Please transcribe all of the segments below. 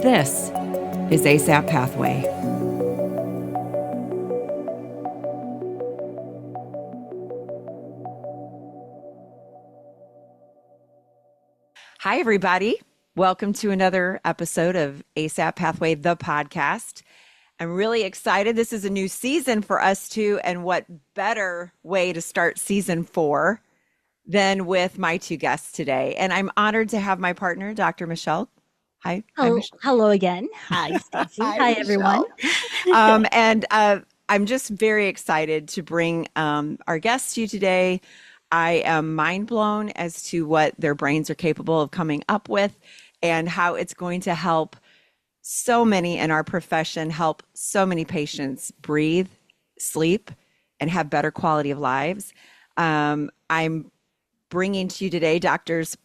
This is ASAP Pathway. Hi, everybody. Welcome to another episode of ASAP Pathway, the podcast. I'm really excited. This is a new season for us too. And what better way to start season 4 than with my two guests today. And I'm honored to have my partner, Dr. Michelle. Hi. Hi, Oh, Michelle. hello again. Hi, Stacy. Hi, Hi, everyone. Michelle. I'm just very excited to bring our guests to you today. I am mind blown as to what their brains are capable of coming up with and how it's going to help so many in our profession, help so many patients breathe, sleep, and have better quality of lives. I'm bringing to you today Paramesh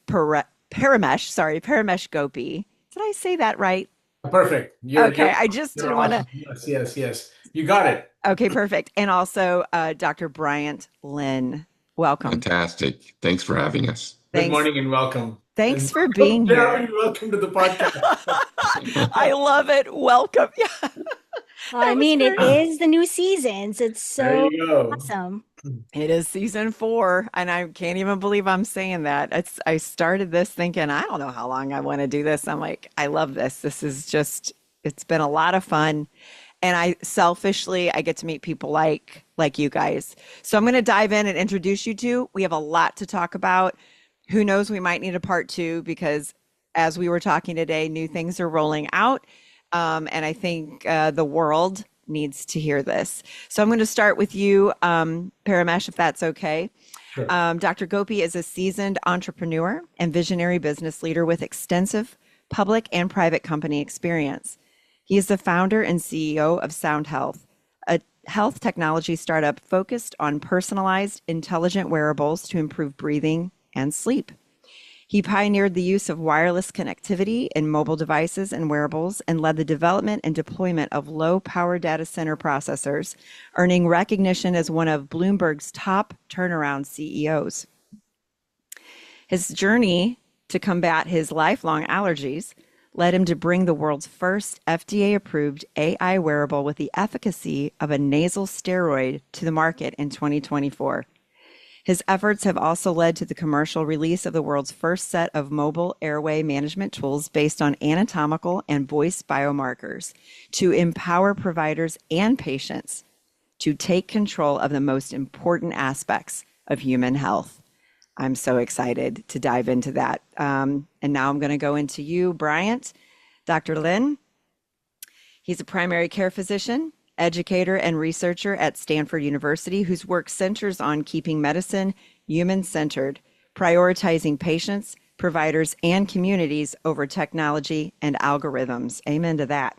Gopi. Did I say that right? Perfect. Okay, I just You're didn't want to. awesome. Yes. You got it. Okay, perfect. And also Dr. Bryant Lin. Welcome. Fantastic. Thanks for having us. Good Thanks. morning and welcome. Thanks And for being here. welcome to the podcast. I love it. Welcome. Yeah. Well, I was mean, it great. is the new seasons. It's There so you go. awesome. It is season 4, and I can't even believe I'm saying that. I started this thinking, I don't know how long I want to do this. I'm like, I love this. This is just, it's been a lot of fun. And I get to meet people like you guys. So I'm going to dive in and introduce you to. We have a lot to talk about. Who knows, we might need a part 2 because as we were talking today, new things are rolling out. And I think the world needs to hear this. So I'm going to start with you, Paramesh, if that's okay. Sure. Dr. Gopi is a seasoned entrepreneur and visionary business leader with extensive public and private company experience. He is the founder and CEO of SOUNDHEALTH, a health technology startup focused on personalized, intelligent wearables to improve breathing and sleep. He pioneered the use of wireless connectivity in mobile devices and wearables and led the development and deployment of low-power data center processors, earning recognition as one of Bloomberg's top turnaround CEOs. His journey to combat his lifelong allergies led him to bring the world's first FDA-approved AI wearable with the efficacy of a nasal steroid to the market in 2024. His efforts have also led to the commercial release of the world's first set of mobile airway management tools based on anatomical and voice biomarkers to empower providers and patients to take control of the most important aspects of human health. I'm so excited to dive into that. And now I'm going to go into you, Bryant. Dr. Lin. He's a primary care physician, educator, and researcher at Stanford University, whose work centers on keeping medicine human-centered, prioritizing patients, providers, and communities over technology and algorithms. Amen to that.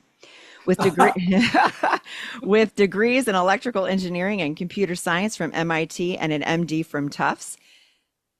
With degrees in electrical engineering and computer science from MIT and an MD from Tufts,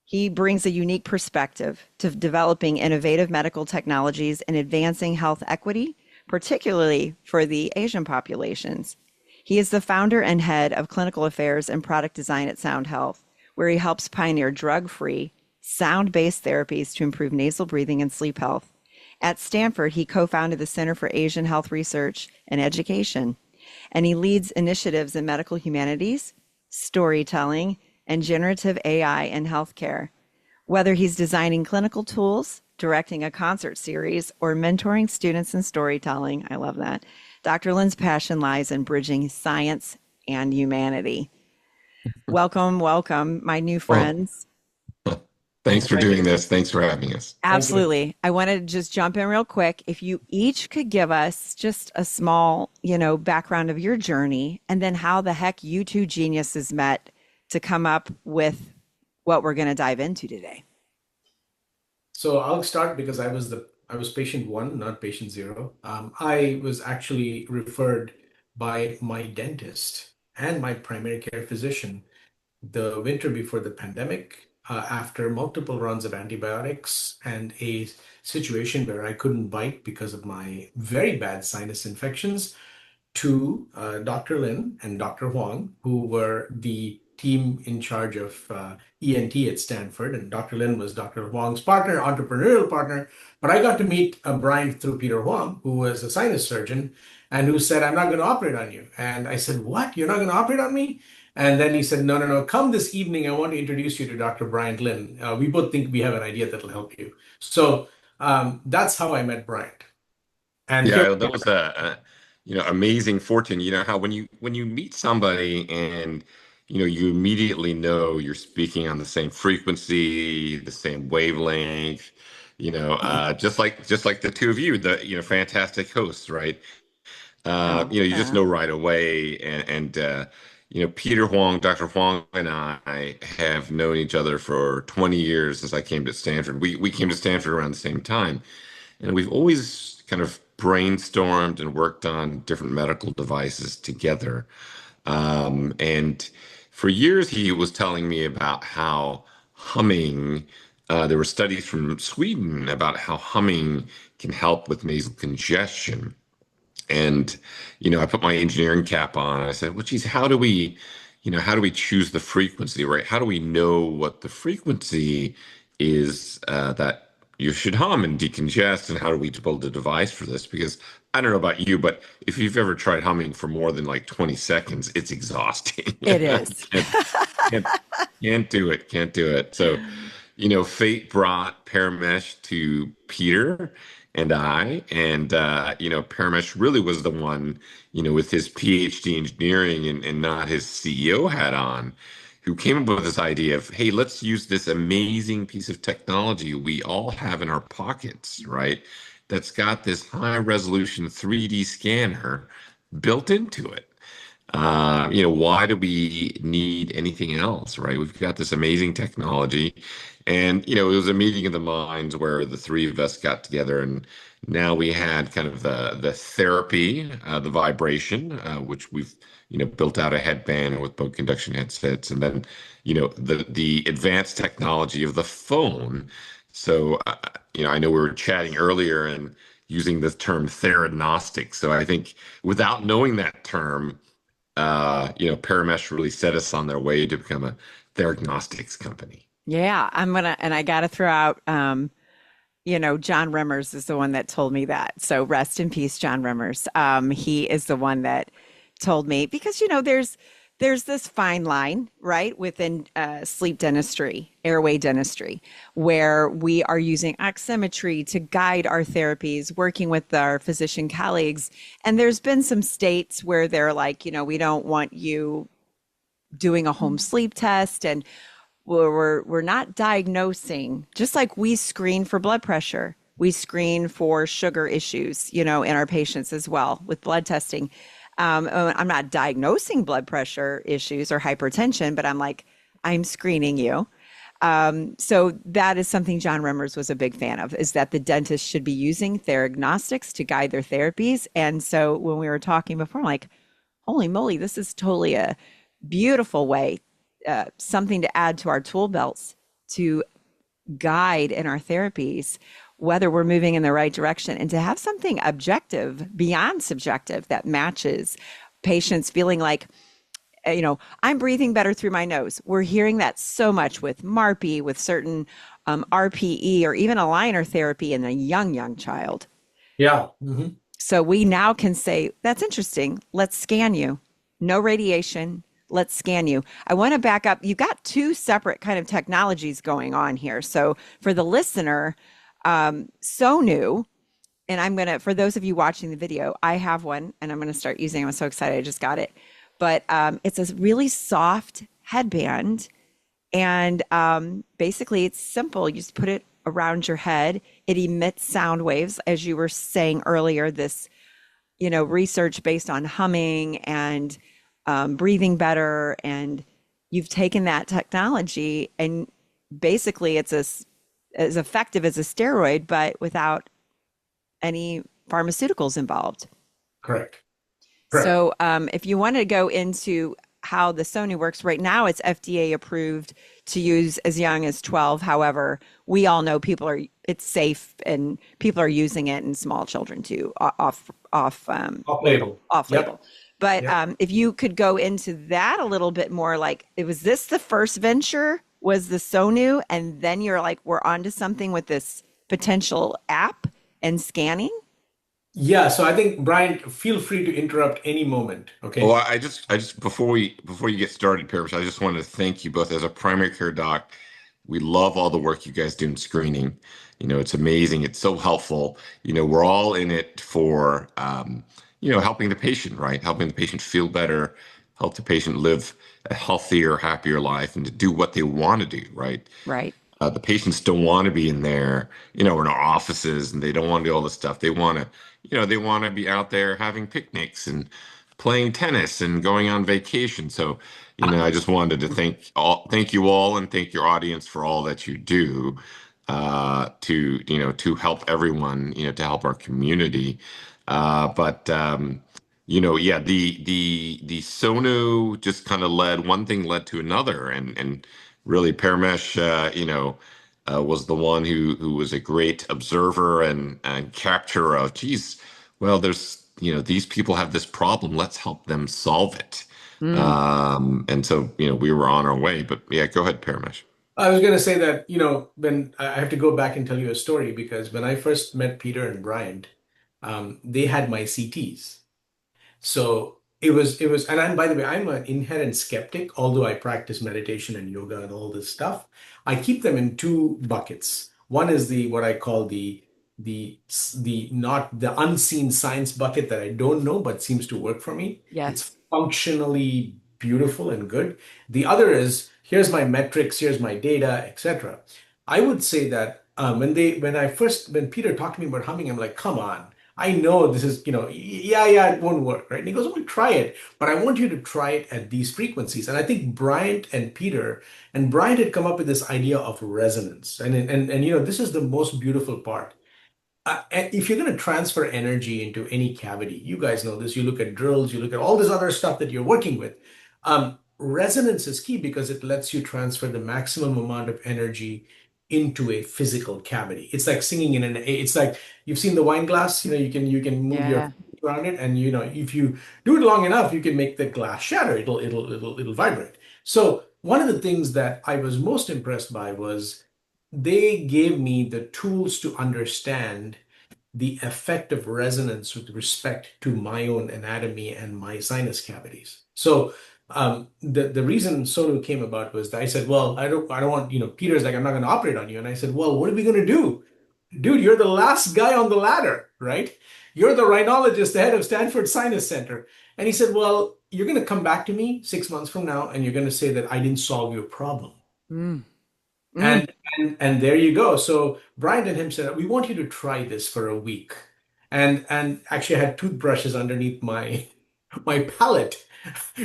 he brings a unique perspective to developing innovative medical technologies and advancing health equity, particularly for the Asian populations. He is the founder and head of clinical affairs and product design at SOUNDHEALTH, where he helps pioneer drug-free, sound-based therapies to improve nasal breathing and sleep health. At Stanford, he co-founded the Center for Asian Health Research and Education, and he leads initiatives in medical humanities, storytelling, and generative AI in healthcare. Whether he's designing clinical tools, directing a concert series, or mentoring students in storytelling, I love that, Dr. Lin's passion lies in bridging science and humanity. Welcome, my new friends. Thanks for doing this. Thanks for having us. Absolutely. I want to just jump in real quick. If you each could give us just a small, background of your journey and then how the heck you two geniuses met to come up with what we're going to dive into today. So I'll start because I was patient 1, not patient 0. I was actually referred by my dentist and my primary care physician the winter before the pandemic, after multiple runs of antibiotics and a situation where I couldn't bite because of my very bad sinus infections, to Dr. Lin and Dr. Huang, who were the team in charge of ENT at Stanford, and Dr. Lin was Dr. Huang's partner, entrepreneurial partner. But I got to meet Bryant through Peter Huang, who was a sinus surgeon, and who said, "I'm not going to operate on you." And I said, "What? You're not going to operate on me?" And then he said, "No, no, no. Come this evening. I want to introduce you to Dr. Bryant Lin. We both think we have an idea that will help you." So that's how I met Bryant. And here, Yeah, that was amazing fortune. You know how when you meet somebody and you immediately know you're speaking on the same frequency, the same wavelength, just like the two of you, the fantastic hosts, right? Oh, You just know right away. And Peter Huang, Dr. Huang, and I have known each other for 20 years since I came to Stanford. We came to Stanford around the same time. And we've always kind of brainstormed and worked on different medical devices together. And for years, he was telling me about how humming, there were studies from Sweden about how humming can help with nasal congestion. And, I put my engineering cap on and I said, well, geez, how do we choose the frequency, right? How do we know what the frequency is that you should hum and decongest? And how do we build a device for this? Because I don't know about you, but if you've ever tried humming for more than like 20 seconds, it's exhausting. it is. Can't, can't do it. Can't do it. So, fate brought Paramesh to Peter and I, and Paramesh really was the one, with his PhD engineering and not his CEO hat on, who came up with this idea of, hey, let's use this amazing piece of technology we all have in our pockets, right? That's got this high resolution 3D scanner built into it. Why do we need anything else, right? We've got this amazing technology. And, it was a meeting of the minds where the three of us got together, and now we had kind of the therapy, the vibration, which we've, built out a headband with bone conduction headsets, and then, the advanced technology of the phone. So, I know we were chatting earlier and using the term theranostic. So I think without knowing that term, Paramesh really set us on their way to become a theragnostics company. Yeah, and I got to throw out, John Remmers is the one that told me that. So rest in peace, John Remmers. He is the one that told me because, there's this fine line, right, within sleep dentistry, airway dentistry, where we are using oximetry to guide our therapies, working with our physician colleagues. And there's been some states where they're like, we don't want you doing a home sleep test, and we're not diagnosing, just like we screen for blood pressure. We screen for sugar issues, in our patients as well with blood testing. I'm not diagnosing blood pressure issues or hypertension, but I'm screening you. So that is something John Remmers was a big fan of, is that the dentist should be using theragnostics to guide their therapies. And so when we were talking before, I'm like, holy moly, this is totally a beautiful way, something to add to our tool belts to guide in our therapies, whether we're moving in the right direction, and to have something objective beyond subjective that matches patients feeling like, I'm breathing better through my nose. We're hearing that so much with MARPE, with certain RPE, or even aligner therapy in a young child. yeah. Mm-hmm. So we now can say, that's interesting. Let's scan you. No radiation. Let's scan you. I want to back up. You've got two separate kind of technologies going on here. So for the listener, so new, and for those of you watching the video, I have one and I'm going to start using it. I'm so excited. I just got it. But it's a really soft headband. And basically it's simple. You just put it around your head. It emits sound waves, as you were saying earlier, this, research based on humming and breathing better. And you've taken that technology and basically it's as effective as a steroid, but without any pharmaceuticals involved. Correct. So if you want to go into how the Sonu works right now, it's FDA approved to use as young as 12. However, we all know it's safe and people are using it in small children too, Off label. off Yep. label. But Yep. if you could go into that a little bit more, like, was this the first venture? Was the Sonu, and then you're like, we're onto something with this potential app and scanning? Yeah. So I think, Brian, feel free to interrupt any moment. Oh, Okay. I just before you get started, Parrish, I just wanted to thank you both as a primary care doc. We love all the work you guys do in screening. It's amazing. It's so helpful. We're all in it for, helping the patient, right? Helping the patient feel better, help the patient live a healthier, happier life, and to do what they want to do, right? Right. The patients don't want to be in there, in our offices, and they don't want to do all this stuff. They want to, they want to be out there having picnics and playing tennis and going on vacation. So, I just wanted to thank you all, and thank your audience for all that you do, to help everyone, to help our community. Yeah, the Sono just kind of one thing led to another, and really Paramesh, was the one who was a great observer and capture of, geez, well, these people have this problem. Let's help them solve it. Mm. And so, we were on our way. But yeah, go ahead, Paramesh. I was going to say that, when I have to go back and tell you a story, because when I first met Peter and Bryant, they had my CTs. So and by the way, I'm an inherent skeptic, although I practice meditation and yoga and all this stuff. I keep them in two buckets. One is what I call the not the unseen science bucket that I don't know, but seems to work for me. Yes. It's functionally beautiful and good. The other is, here's my metrics, here's my data, etc. I would say that when Peter talked to me about humming, I'm like, come on. I know this is, yeah, it won't work, right? And he goes, well, try it, but I want you to try it at these frequencies. And I think Bryant had come up with this idea of resonance. And this is the most beautiful part. If you're going to transfer energy into any cavity, you guys know this, you look at drills, you look at all this other stuff that you're working with. Resonance is key because it lets you transfer the maximum amount of energy into a physical cavity. It's like singing it's like, you've seen the wine glass, you can move your Yeah. feet around it, and if you do it long enough, you can make the glass shatter. It'll vibrate. So one of the things that I was most impressed by was they gave me the tools to understand the effect of resonance with respect to my own anatomy and my sinus cavities. So the reason Sonu came about was that I said, well, I don't want, Peter's like, I'm not going to operate on you. And I said, well, what are we going to do? Dude, you're the last guy on the ladder, right? You're the rhinologist, the head of Stanford Sinus Center. And he said, well, you're going to come back to me 6 months from now, and you're going to say that I didn't solve your problem. Mm. Mm. And there you go. So Brian and him said, we want you to try this for a week. And actually I had toothbrushes underneath my palate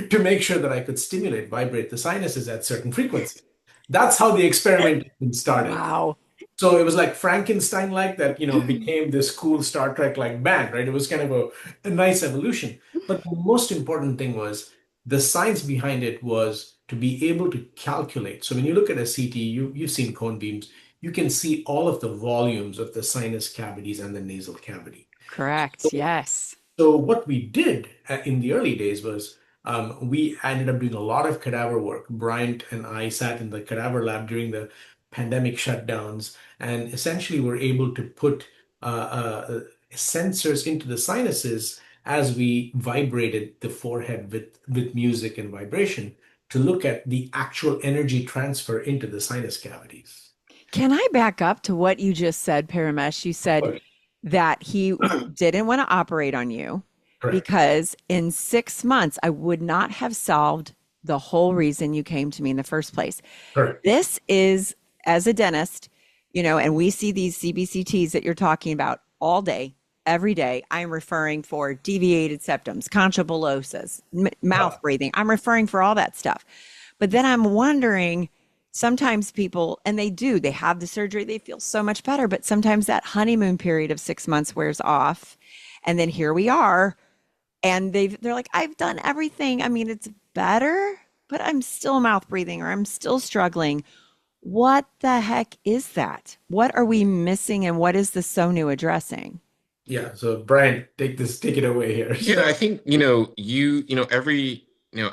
to make sure that I could vibrate the sinuses at certain frequencies. That's how the experiment started. Wow. So it was like Frankenstein-like that, became this cool Star Trek-like band, right? It was kind of a nice evolution. But the most important thing was the science behind it was to be able to calculate. So when you look at a CT, you've seen cone beams, you can see all of the volumes of the sinus cavities and the nasal cavity. Correct. Yes. So what we did in the early days was we ended up doing a lot of cadaver work. Bryant and I sat in the cadaver lab during the pandemic shutdowns, and essentially were able to put sensors into the sinuses as we vibrated the forehead with music and vibration to look at the actual energy transfer into the sinus cavities. Can I back up to what you just said, Paramesh? You said that he didn't want to operate on you. Correct. Because in 6 months, I would not have solved the whole reason you came to me in the first place. Correct. This is, as a dentist, and we see these CBCTs that you're talking about all day, every day. I'm referring for deviated septums, conchobolosas, mouth breathing. I'm referring for all that stuff. But then I'm wondering, sometimes people, and they have the surgery, they feel so much better, but sometimes that honeymoon period of 6 months wears off. And then here we are. And they're like, I've done everything. I mean, it's better, but I'm still mouth breathing or I'm still struggling. What the heck is that? What are we missing and what is the SONU addressing? Yeah. So Brian, take it away here. Yeah, I So think, every,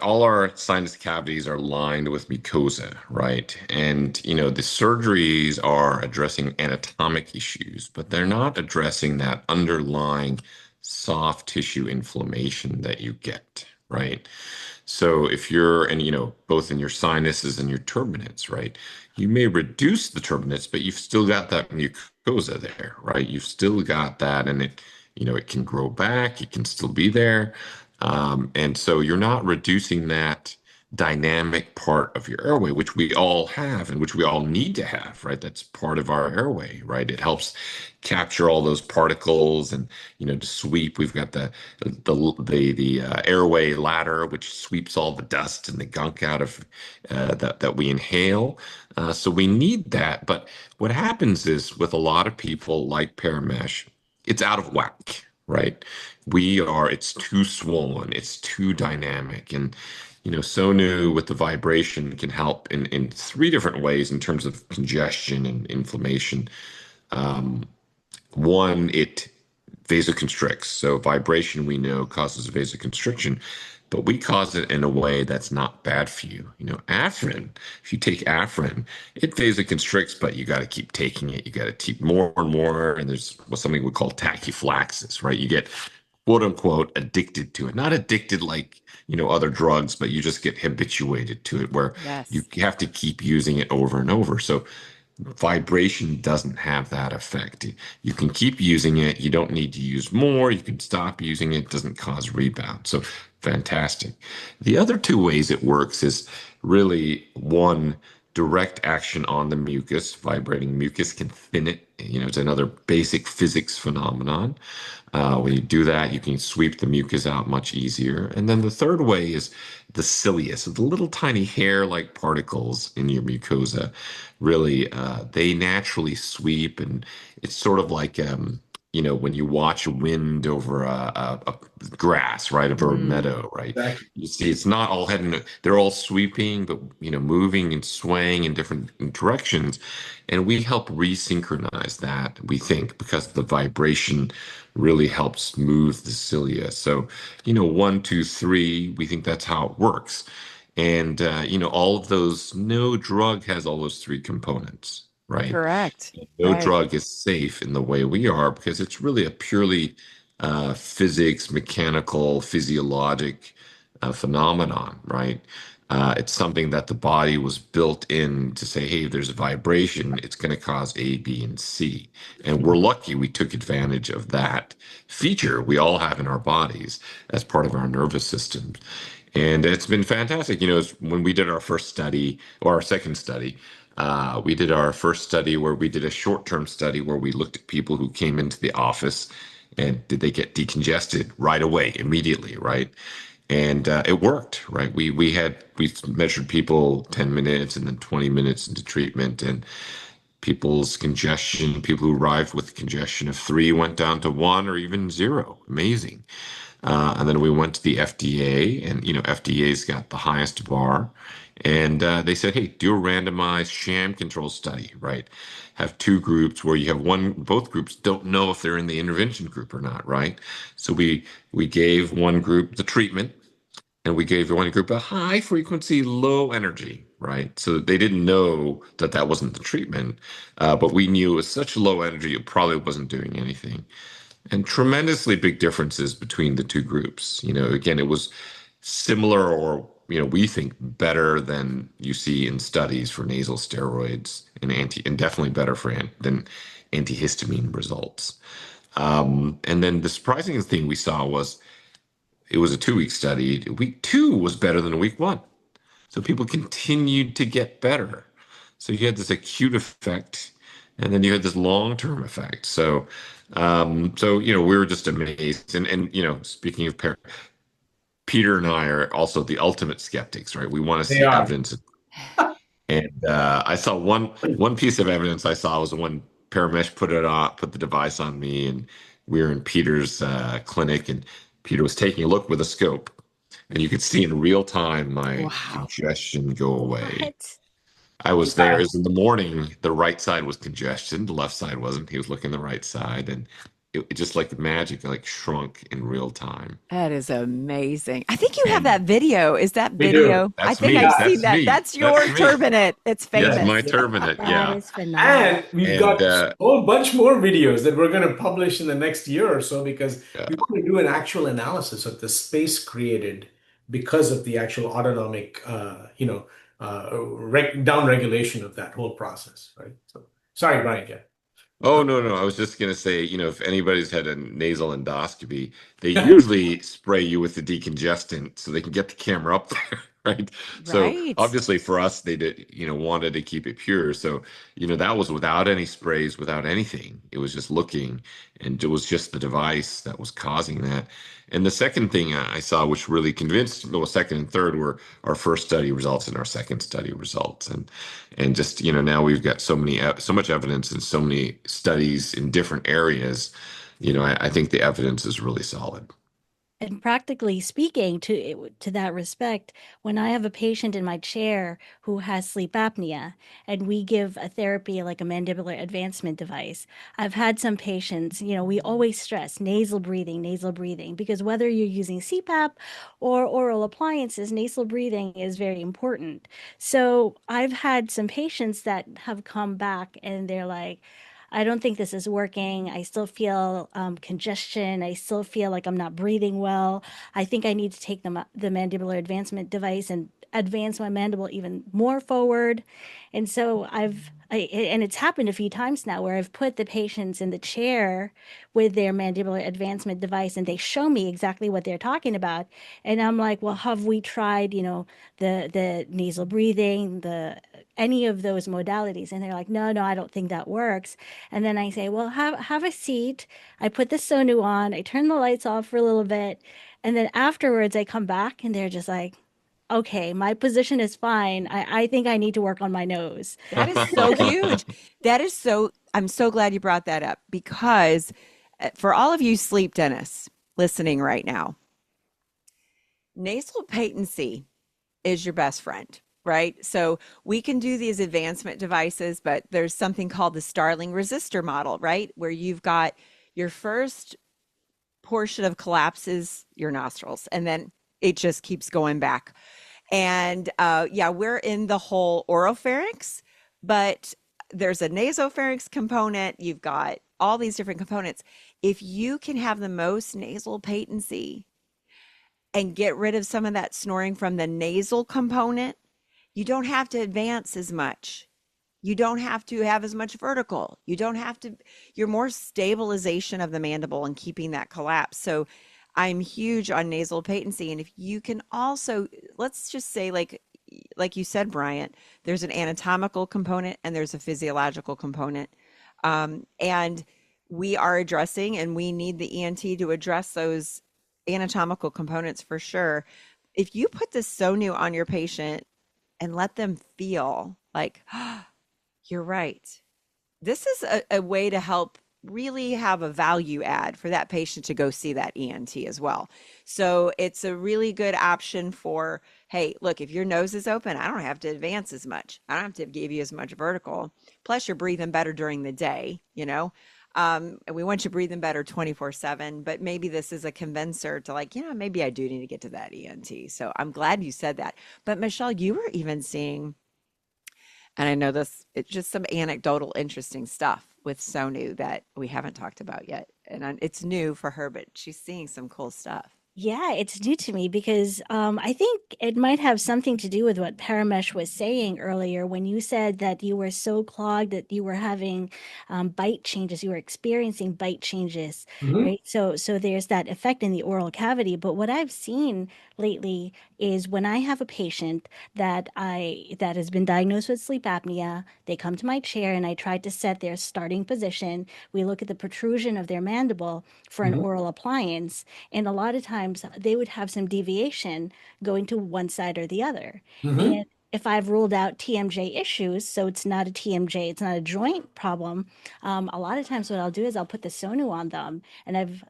all our sinus cavities are lined with mucosa, right? And, the surgeries are addressing anatomic issues, but they're not addressing that underlying soft tissue inflammation that you get, right? So if you're, and both in your sinuses and your turbinates, right? You may reduce the turbinates, but you've still got that mucosa there, right? You've still got that, and it can grow back, it can still be there. And so you're not reducing that dynamic part of your airway, which we all have and which we all need to have, right? That's part of our airway, right? It helps capture all those particles and, to sweep. We've got the airway ladder, which sweeps all the dust and the gunk out of that we inhale. So we need that. But what happens is with a lot of people like Paramesh, it's out of whack, right? It's too swollen, it's too dynamic. And, Sonu with the vibration can help in three different ways in terms of congestion and inflammation. Um, One, it vasoconstricts. So vibration we know causes vasoconstriction, but we cause it in a way that's not bad for you. Afrin, if you take Afrin, it vasoconstricts, but you got to keep taking it. You got to take more and more. And there's something we call tachyphylaxis, right? You get quote unquote addicted to it. Not addicted like, other drugs, but you just get habituated to it where you Yes. have to keep using it over and over. So vibration doesn't have that effect. You can keep using it. You don't need to use more. You can stop using it. It doesn't cause rebound. So fantastic. The other two ways it works is really one, direct action on the mucus. Vibrating mucus can thin it. It's another basic physics phenomenon. When you do that, you can sweep the mucus out much easier. And then the third way is the cilia. So the little tiny hair-like particles in your mucosa, really, they naturally sweep, and it's sort of like, when you watch wind over a grass, right, over a Mm, meadow, right? exactly. You see, it's not all heading, they're all sweeping, but, moving and swaying in different directions. And we help resynchronize that, we think, because the vibration really helps move the cilia. So, 1, 2, 3, we think that's how it works. And, all of those, no drug has all those three components, right? correct. No Right. drug is safe in the way we are because it's really a purely physics, mechanical, physiologic phenomenon, right? It's something that the body was built in to say, hey, if there's a vibration, it's going to cause A, B, and C. And we're lucky we took advantage of that feature we all have in our bodies as part of our nervous system. And it's been fantastic. When we did our first study or our second study, we did our first study where we did a short-term study where we looked at people who came into the office and did they get decongested right away, immediately, right? And it worked, right? We measured people 10 minutes and then 20 minutes into treatment, and people's congestion, people who arrived with congestion of 3 went down to 1 or even 0. Amazing. And then we went to the FDA, and FDA's got the highest bar, and they said, "Hey, do a randomized sham control study, right? Have two groups where you have one, both groups don't know if they're in the intervention group or not, right? So we gave one group the treatment, and we gave one group a high frequency, low energy, right? So they didn't know that that wasn't the treatment, but we knew it was such low energy it probably wasn't doing anything." And tremendously big differences between the two groups. Again, it was similar or, we think better than you see in studies for nasal steroids and definitely better than antihistamine results. And then the surprising thing we saw was it was a 2-week study. Week 2 was better than week 1. So people continued to get better. So you had this acute effect, and then you had this long-term effect. So we were just amazed. And speaking of Peter and I are also the ultimate skeptics, right? We want to They see are. evidence. And I saw one piece of evidence I saw was when Paramesh put the device on me, and we were in Peter's clinic, and Peter was taking a look with a scope. and you could see in real time my Wow. congestion go away. What? I was there. It was in the morning. The right side was congestion. The left side wasn't. He was looking the right side, and it just like magic, like shrunk in real time. That is amazing. I think you have And that video. Is that We do. video? I that's think me. I've seen That's that. me. That's That's your me. turbinate. It's That's famous. my turbinate. That Yeah. is phenomenal. And we've And got a whole bunch more videos that we're going to publish in the next year or so because yeah. we want to do an actual analysis of the space created because of the actual autonomic, down regulation of that whole process, right? So, sorry, Brian. Yeah. Oh, no, no. I was just going to say, if anybody's had a nasal endoscopy, they usually spray you with the decongestant so they can get the camera up there, right? So Right. obviously for us, they did, wanted to keep it pure. So, that was without any sprays, without anything. It was just looking, and it was just the device that was causing that. And the second thing I saw, which really convinced, well, second and third were our first study results and our second study results. And just now we've got so much evidence and so many studies in different areas. I think the evidence is really solid. And practically speaking, to that respect, when I have a patient in my chair who has sleep apnea, and we give a therapy like a mandibular advancement device, I've had some patients, we always stress nasal breathing, because whether you're using CPAP or oral appliances, nasal breathing is very important. So I've had some patients that have come back and they're like, I don't think this is working. I still feel congestion. I still feel like I'm not breathing well. I think I need to take the mandibular advancement device and advance my mandible even more forward. And so and it's happened a few times now where I've put the patients in the chair with their mandibular advancement device and they show me exactly what they're talking about. And I'm like, well, have we tried, the nasal breathing, any of those modalities? And they're like, no, no, I don't think that works. And then I say, well, have a seat. I put the Sonu on. I turn the lights off for a little bit. And then afterwards, I come back and they're just like, okay, my position is fine. I think I need to work on my nose. That is so huge. I'm so glad you brought that up because for all of you sleep dentists listening right now, nasal patency is your best friend, right? So we can do these advancement devices, but there's something called the Starling resistor model, right? Where you've got your first portion of collapses your nostrils and then it just keeps going back. And yeah, we're in the whole oropharynx, but there's a nasopharynx component. You've got all these different components. If you can have the most nasal patency and get rid of some of that snoring from the nasal component, you don't have to advance as much. You don't have to have as much vertical. You don't have to, you're more stabilization of the mandible and keeping that collapse. So I'm huge on nasal patency. And if you can also, let's just say like you said, Bryant, there's an anatomical component and there's a physiological component. And we are addressing and we need the ENT to address those anatomical components for sure. If you put the Sonu on your patient and let them feel like, oh, you're right. This is a way to help really have a value add for that patient to go see that ENT as well. So it's a really good option for, hey, look, if your nose is open, I don't have to advance as much. I don't have to give you as much vertical. Plus, you're breathing better during the day, And we want you breathing better 24/7, but maybe this is a convincer to like, maybe I do need to get to that ENT. So I'm glad you said that. But Michelle, you were even seeing, and I know this, it's just some anecdotal, interesting stuff with Sonu that we haven't talked about yet. And it's new for her, but she's seeing some cool stuff. Yeah, it's new to me because I think it might have something to do with what Paramesh was saying earlier when you said that you were so clogged that you were having bite changes, you were experiencing bite changes, Mhm. right? So there's that effect in the oral cavity. But what I've seen lately is when I have a patient that has been diagnosed with sleep apnea, they come to my chair and I try to set their starting position. We look at the protrusion of their mandible for an Mhm. oral appliance. And a lot of times they would have some deviation going to one side or the other. Mhm. And if I've ruled out TMJ issues, so it's not a TMJ, it's not a joint problem, a lot of times what I'll do is I'll put the Sonu on them. And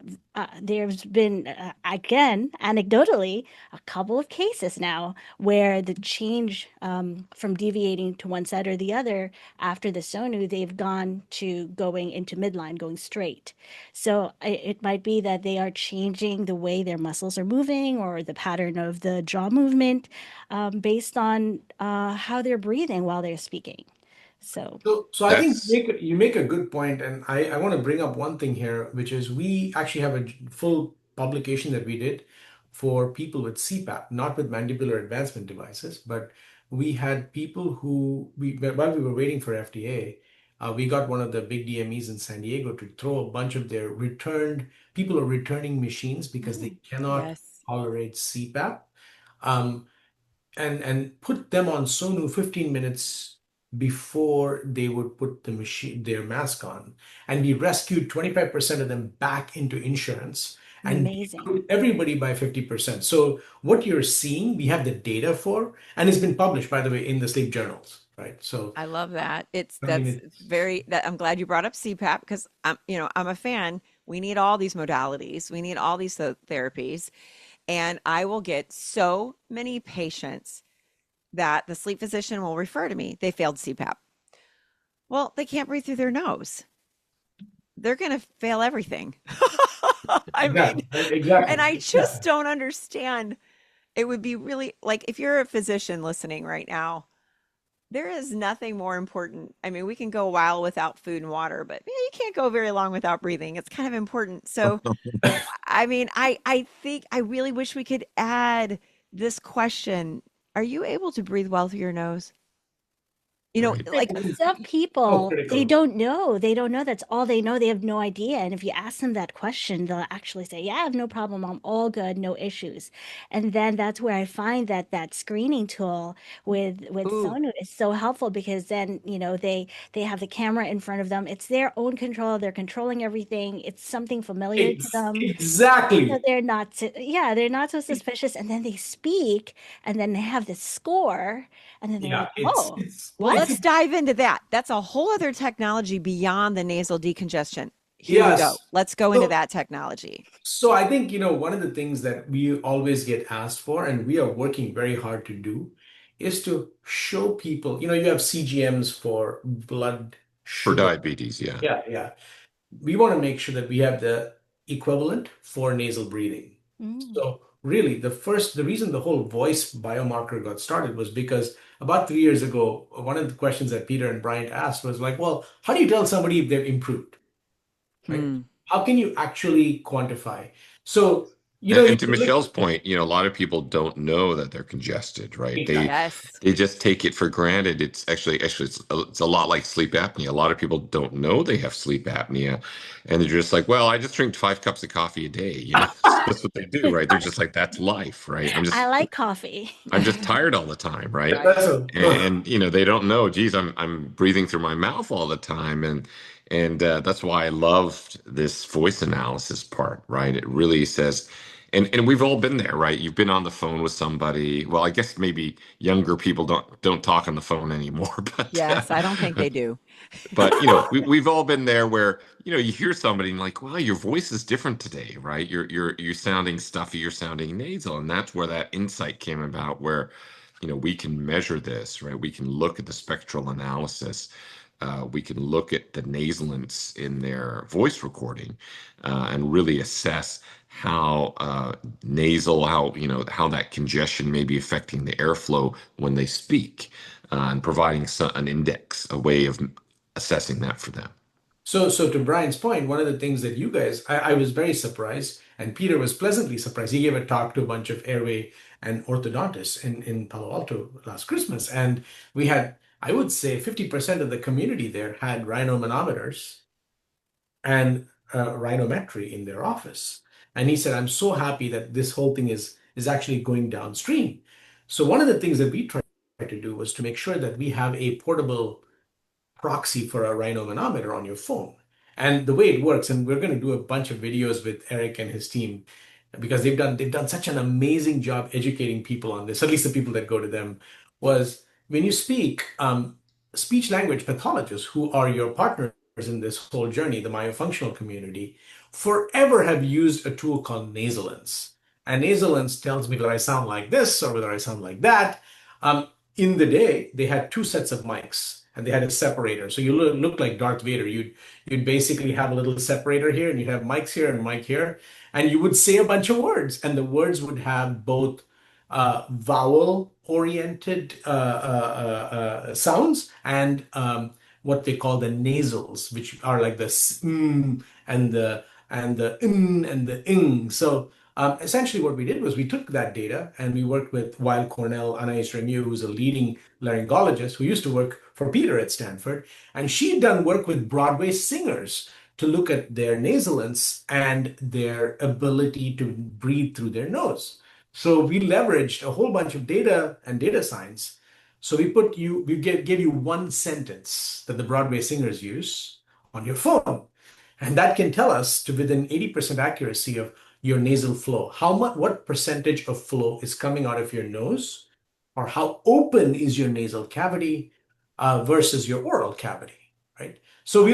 there's been, again, anecdotally, a couple of cases now where the change from deviating to one side or the other after the Sonu, they've gone to going into midline, going straight. So it might be that they are changing the way their muscles are moving or the pattern of the jaw movement based on how they're breathing while they're speaking. So, So I think That's you make a good point, and I want to bring up one thing here, which is we actually have a full publication that we did for people with CPAP, not with mandibular advancement devices, but we had people while we were waiting for FDA, we got one of the big DMEs in San Diego to throw a bunch of their people are returning machines because they cannot Yes. tolerate CPAP. Um, and put them on Sonu 15 minutes before they would put their mask on. And we rescued 25% of them back into insurance and amazing. everybody by 50%. So what you're seeing, we have the data for, and it's been published, by the way, in the sleep journals, right? So I love that. I mean, It's very that I'm glad you brought up CPAP because I'm a fan. We need all these modalities. We need all these therapies. And I will get so many patients that the sleep physician will refer to me. They failed CPAP. Well, they can't breathe through their nose. They're going to fail everything. I mean, and I exactly. just don't understand. It would be really like if you're a physician listening right now, there is nothing more important. I mean, we can go a while without food and water, but you can't go very long without breathing. It's kind of important. So, I mean, I think I really wish we could add this question. Are you able to breathe well through your nose? right. Like, But some So people, they critical. don't know. They don't know. That's all they know. They have no idea. And if you ask them that question, they'll actually say, "Yeah, I have no problem. I'm all good, no issues." And then that's where I find that that screening tool with ooh, Sonu is so helpful because then, they have the camera in front of them. It's their own control. They're controlling everything. It's something familiar to them. So Exactly. they're not so suspicious. And then they speak, and then they have this score, and then they're Yeah, like, "Whoa, well, what?" let's dive into that. That's a whole other technology beyond the nasal decongestion. Here we go. yes. Let's go into So that technology. So I think, one of the things that we always get asked for, and we are working very hard to do, is to show people, you have CGMs for blood For sugar. diabetes, yeah. Yeah, yeah. We want to make sure that we have the equivalent for nasal breathing. Mm. So really, the reason the whole voice biomarker got started was because about 3 years ago, one of the questions that Peter and Bryant asked was like, well, how do you tell somebody if they've improved? Right? Hmm. How can you actually quantify? So, you And to can look Michelle's point, a lot of people don't know that they're congested, right? They exactly. Yes. they just take it for granted. It's actually it's a lot like sleep apnea. A lot of people don't know they have sleep apnea, and they're just like, well, I just drink 5 cups of coffee a day. That's what they do, right? They're just like, that's life, right? I like coffee. I'm just tired all the time, right? Right. That's a And they don't know, geez, I'm breathing through my mouth all the time, and that's why I loved this voice analysis part, right? It really says, and we've all been there, right? You've been on the phone with somebody. Well, I guess maybe younger people don't talk on the phone anymore, but Yes, I don't think they do. we've all been there where you hear somebody and like, wow, your voice is different today, right? You're sounding stuffy, you're sounding nasal, and that's where that insight came about, where we can measure this, right? We can look at the spectral analysis. We can look at the nasalants in their voice recording and really assess how nasal, how that congestion may be affecting the airflow when they speak, and providing an index, a way of assessing that for them. so to Brian's point, one of the things that you guys, I was very surprised, and Peter was pleasantly surprised. He gave a talk to a bunch of airway and orthodontists in Palo Alto last Christmas, and we had, I would say, 50% of the community there had rhinomanometers and rhinometry in their office. And he said, I'm so happy that this whole thing is actually going downstream. So one of the things that we tried to do was to make sure that we have a portable proxy for a rhinomanometer on your phone. And the way it works, and we're going to do a bunch of videos with Eric and his team because they've done such an amazing job educating people on this, at least the people that go to them, was when you speak, speech language pathologists who are your partners in this whole journey, the myofunctional community, forever have used a tool called Nasalence. And Nasalence tells me whether I sound like this or whether I sound like that. In the day, they had two sets of mics and they had a separator. So you look like Darth Vader. You'd basically have a little separator here and you'd have mics here and mic here. And you would say a bunch of words, and the words would have both vowel oriented sounds and what they call the nasals, which are like the and the and the ing. So essentially, what we did was we took that data and we worked with Weill Cornell, Anais Remieux, who's a leading laryngologist who used to work for Peter at Stanford, and she'd done work with Broadway singers to look at their nasalence and their ability to breathe through their nose. So we leveraged a whole bunch of data and data science. So gave you one sentence that the Broadway singers use on your phone. And that can tell us to within 80% accuracy of your nasal flow. What percentage of flow is coming out of your nose, or how open is your nasal cavity versus your oral cavity, right? So we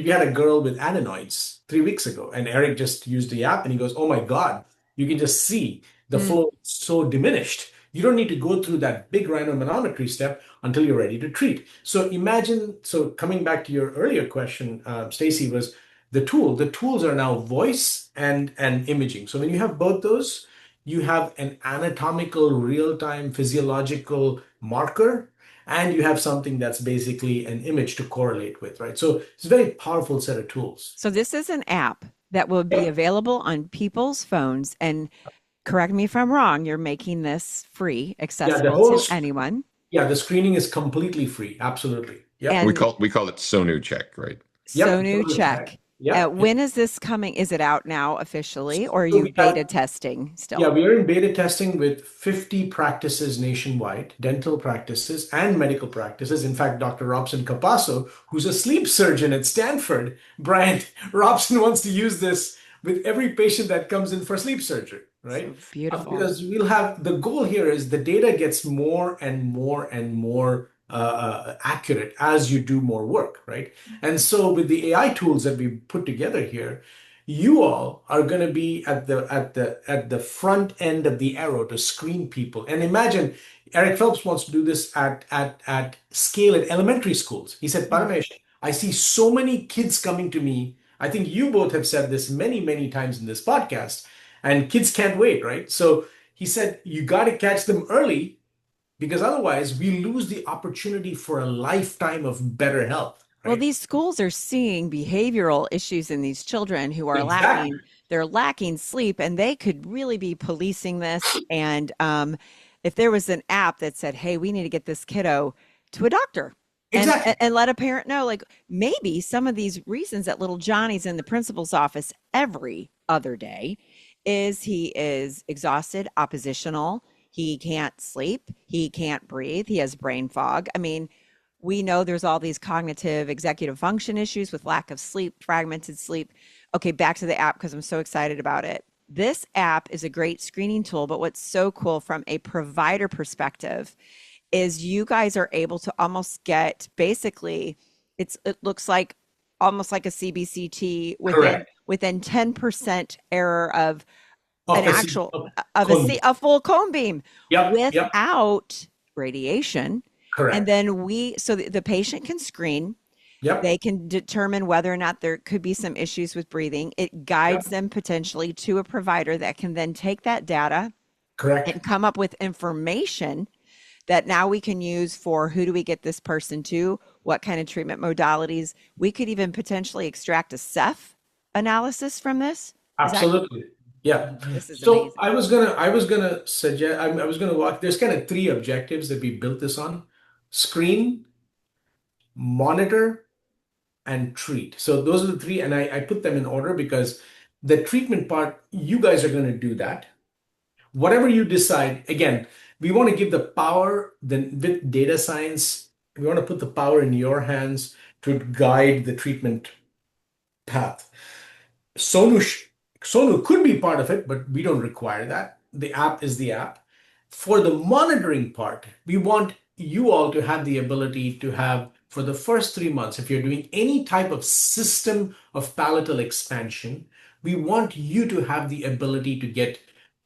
had a girl with adenoids 3 weeks ago, and Eric just used the app and he goes, "Oh my God, you can just see the flow is so diminished. You don't need to go through that big rhinomanometry step until you're ready to treat." So coming back to your earlier question, Stacy, was the tool. The tools are now voice and imaging. So when you have both those, you have an anatomical, real-time physiological marker, and you have something that's basically an image to correlate with, right? So it's a very powerful set of tools. So this is an app that will be available on people's phones. And correct me if I'm wrong, you're making this free, accessible to anyone. Yeah, the screening is completely free. Absolutely. Yeah. We call it Sonu Check, right? Sonu Check. Yeah. When is this coming? Is it out now officially, or are you beta testing still? Yeah, we are in beta testing with 50 practices nationwide, dental practices and medical practices. In fact, Dr. Robson Capasso, who's a sleep surgeon at Stanford, Bryant, Robson wants to use this with every patient that comes in for sleep surgery, right? So beautiful. Because the goal here is the data gets more and more and more accurate as you do more work, right? And so with the AI tools that we put together here, you all are going to be at the front end of the arrow to screen people. And imagine Eric Phelps wants to do this at scale at elementary schools. He said, "Paramesh, I see so many kids coming to me. I think you both have said this many, many times in this podcast, and kids can't wait, right?" So he said, "You got to catch them early, because otherwise we lose the opportunity for a lifetime of better health." Right? Well, these schools are seeing behavioral issues in these children who are lacking sleep, and they could really be policing this. And if there was an app that said, "Hey, we need to get this kiddo to a doctor," and let a parent know, like maybe some of these reasons that little Johnny's in the principal's office every other day is he is exhausted, oppositional. He can't sleep. He can't breathe. He has brain fog. I mean, we know there's all these cognitive executive function issues with lack of sleep, fragmented sleep. Okay, back to the app because I'm so excited about it. This app is a great screening tool, but what's so cool from a provider perspective is you guys are able to almost get basically, it looks like almost like a CBCT within 10% error of a full cone beam without radiation. Correct. And then the patient can screen. Yep. They can determine whether or not there could be some issues with breathing. It guides them potentially to a provider that can then take that data and come up with information that now we can use for who do we get this person to, what kind of treatment modalities. We could even potentially extract a Ceph analysis from this. Absolutely. Yeah. This is so amazing. I was gonna suggest I was gonna walk. There's kind of 3 objectives that we built this on: screen, monitor, and treat. So those are the 3, and I put them in order because the treatment part, you guys are going to do that. Whatever you decide, again, we want to give the power, then with data science, we want to put the power in your hands to guide the treatment path. Sonu could be part of it, but we don't require that. The app is the app. For the monitoring part, we want you all to have the ability to have, for the first 3 months, if you're doing any type of system of palatal expansion, we want you to have the ability to get,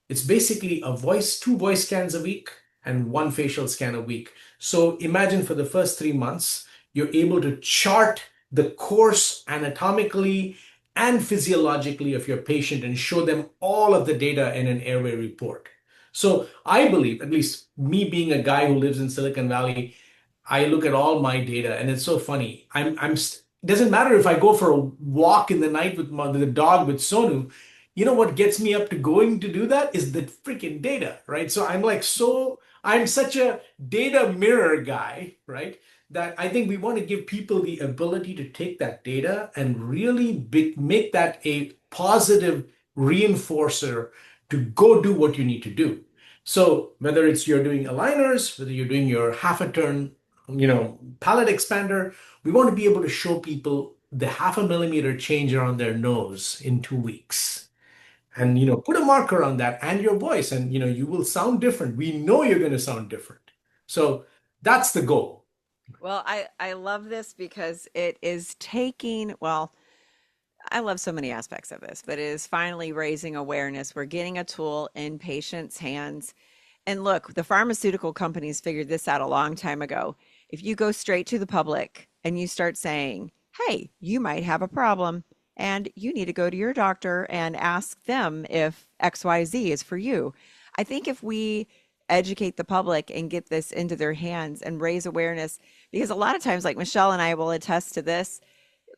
it's basically two voice scans a week and one facial scan a week. So imagine for the first 3 months, you're able to chart the course anatomically and physiologically of your patient and show them all of the data in an airway report. So I believe, at least me being a guy who lives in Silicon Valley, I look at all my data, and it's so funny. It doesn't matter if I go for a walk in the night with the dog with Sonu. You know what gets me up to going to do that is the freaking data, right? So I'm such a data mirror guy, right? That I think we want to give people the ability to take that data and really make that a positive reinforcer to go do what you need to do. So whether it's you're doing aligners, whether you're doing your half a turn, palate expander, we want to be able to show people the half a millimeter change around their nose in 2 weeks. And, put a marker on that and your voice, and, you will sound different. We know you're going to sound different. So that's the goal. Well, I love this because it is taking, well, I love so many aspects of this, but it is finally raising awareness. We're getting a tool in patients' hands. And look, the pharmaceutical companies figured this out a long time ago. If you go straight to the public and you start saying, hey, you might have a problem and you need to go to your doctor and ask them if XYZ is for you. I think if we educate the public and get this into their hands and raise awareness, because a lot of times, like Michelle and I will attest to this,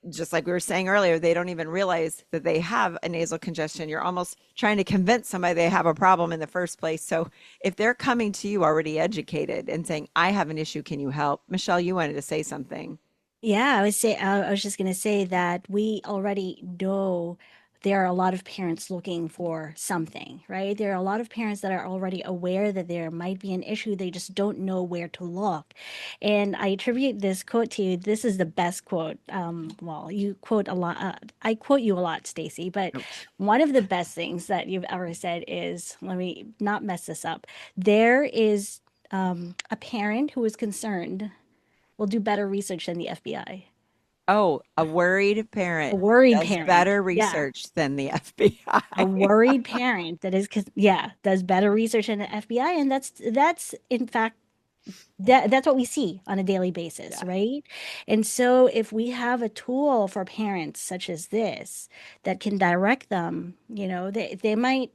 just like we were saying earlier, they don't even realize that they have a nasal congestion. You're almost trying to convince somebody they have a problem in the first place. So if they're coming to you already educated and saying, I have an issue, can you help? Michelle, you wanted to say something. Yeah, I was just going to say that we already know there are a lot of parents looking for something, right? There are a lot of parents that are already aware that there might be an issue. They just don't know where to look. And I attribute this quote to you. This is the best quote. Well, you quote a lot. I quote you a lot, Stacy, but one of the best things that you've ever said is, let me not mess this up. There is a parent who is concerned will do better research than the FBI. Oh, a worried A parent worried does parent. better Yeah. research than the FBI. A worried parent that is, yeah, does better research than the FBI. And that's in fact, that's what we see on a daily basis, Yeah. right? And so if we have a tool for parents such as this that can direct them, they might,